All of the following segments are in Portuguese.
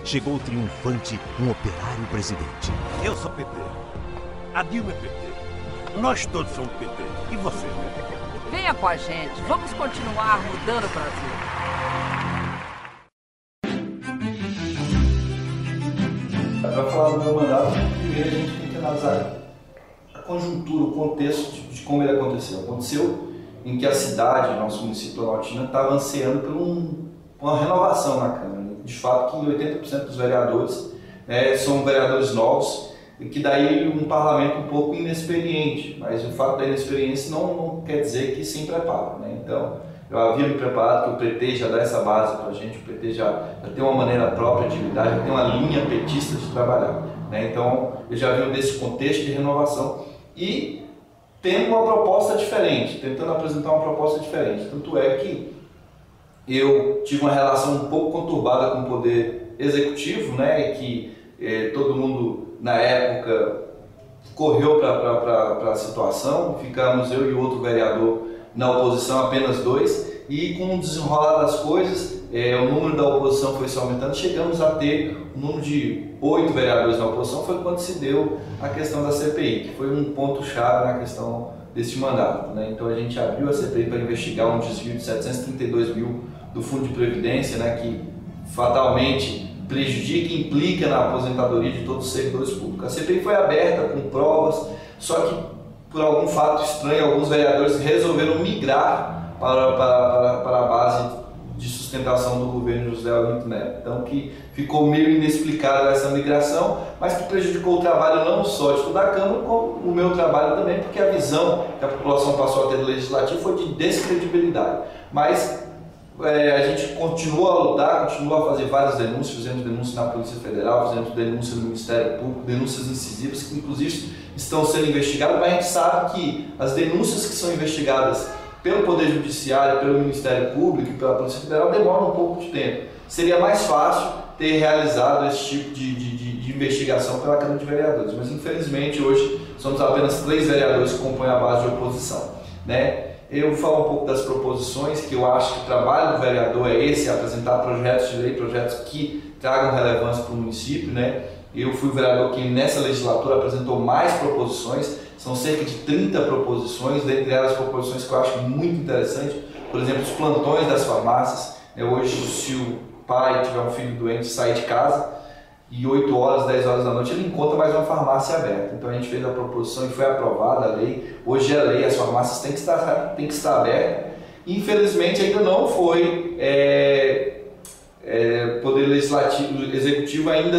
chegou triunfante um operário presidente. Eu sou PT. A Dilma é PT. Nós todos somos PT. E você? Venha com a gente. Vamos continuar mudando o Brasil. Para falar do meu mandato, primeiro a gente tem que analisar a conjuntura, o contexto de como ele aconteceu. Aconteceu em que a cidade, nosso município de Planaltina, estava ansiando por uma renovação na Câmara. De fato, que 80% dos vereadores são vereadores novos, e que daí um parlamento um pouco inexperiente, mas o fato da inexperiência não quer dizer que se prepara, né? Então, eu havia me preparado, que o PT já dá essa base para a gente, o PT já tem uma maneira própria de lidar, já tem uma linha petista de trabalhar, né? Então, eu já venho desse contexto de renovação e tendo uma proposta diferente, tentando apresentar uma proposta diferente. Tanto é que eu tive uma relação um pouco conturbada com o poder executivo, né? E que todo mundo na época correu para a situação, ficamos eu e outro vereador na oposição, apenas dois, e com o desenrolar das coisas, o número da oposição foi se aumentando, chegamos a ter um número de 8 vereadores na oposição, foi quando se deu a questão da CPI, que foi um ponto-chave na questão desse mandato, né? Então a gente abriu a CPI para investigar um desvio de 732 mil do Fundo de Previdência, né, que fatalmente prejudica e implica na aposentadoria de todos os servidores públicos. A CPI foi aberta com provas, só que por algum fato estranho, alguns vereadores resolveram migrar para a base de sustentação do governo José Olinto Neto. Então, que ficou meio inexplicável essa migração, mas que prejudicou o trabalho não só de toda a Câmara, como o meu trabalho também, porque a visão que a população passou a ter do Legislativo foi de descredibilidade. Mas a gente continua a lutar, continua a fazer várias denúncias, fizemos denúncias na Polícia Federal, fizemos denúncias no Ministério Público, denúncias incisivas que inclusive estão sendo investigadas, mas a gente sabe que as denúncias que são investigadas pelo Poder Judiciário, pelo Ministério Público e pela Polícia Federal demoram um pouco de tempo. Seria mais fácil ter realizado esse tipo de investigação pela Câmara de Vereadores, mas infelizmente hoje somos apenas 3 vereadores que compõem a base de oposição, né? Eu vou falar um pouco das proposições, que eu acho que o trabalho do vereador é esse, apresentar projetos de lei, projetos que tragam relevância para o município, né? Eu fui o vereador que nessa legislatura apresentou mais proposições, são cerca de 30 proposições, dentre elas proposições que eu acho muito interessantes, por exemplo, os plantões das farmácias. Hoje, se o pai tiver um filho doente, sair de casa e 8 horas, 10 horas da noite ele encontra mais uma farmácia aberta. Então a gente fez a proposição e foi aprovada a lei. Hoje é lei, as farmácias têm que estar abertas. Infelizmente ainda não foi, Poder Legislativo, Executivo ainda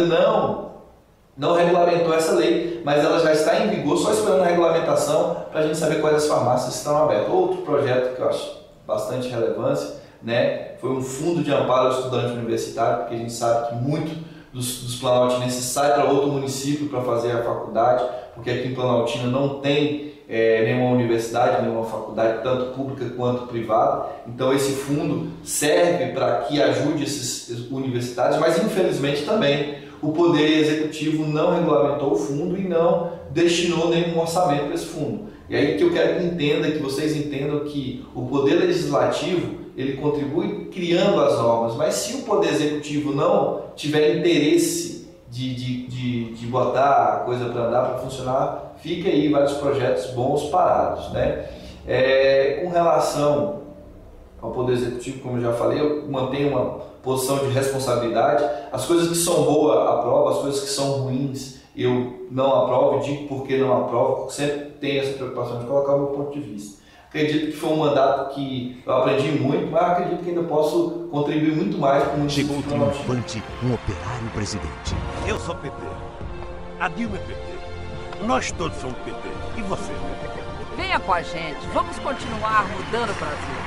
não regulamentou essa lei, mas ela já está em vigor, só esperando a regulamentação para a gente saber quais as farmácias estão abertas. Outro projeto que eu acho bastante relevância, né, foi um fundo de amparo ao estudante universitário, porque a gente sabe que muito dos planaltinenses sai para outro município para fazer a faculdade, porque aqui em Planaltina não tem nenhuma universidade, nenhuma faculdade, tanto pública quanto privada. Então esse fundo serve para que ajude esses universitários, mas infelizmente também o Poder Executivo não regulamentou o fundo e não destinou nenhum orçamento para esse fundo. E aí que eu quero que vocês entendam que o Poder Legislativo ele contribui criando as normas, mas se o Poder Executivo não tiver interesse de botar a coisa para andar, para funcionar, fica aí vários projetos bons parados, né? Com relação ao Poder Executivo, como eu já falei, eu mantenho uma posição de responsabilidade. As coisas que são boas, aprovo, as coisas que são ruins, eu não aprovo, digo por que não aprovo, sempre tenho essa preocupação de colocar o meu ponto de vista. Acredito que foi um mandato que eu aprendi muito, mas acredito que ainda posso contribuir muito mais para o município. Chegou triunfante um operário presidente. Eu sou PT. A Dilma é PT. Nós todos somos PT. E você? Venha com a gente. Vamos continuar mudando o Brasil.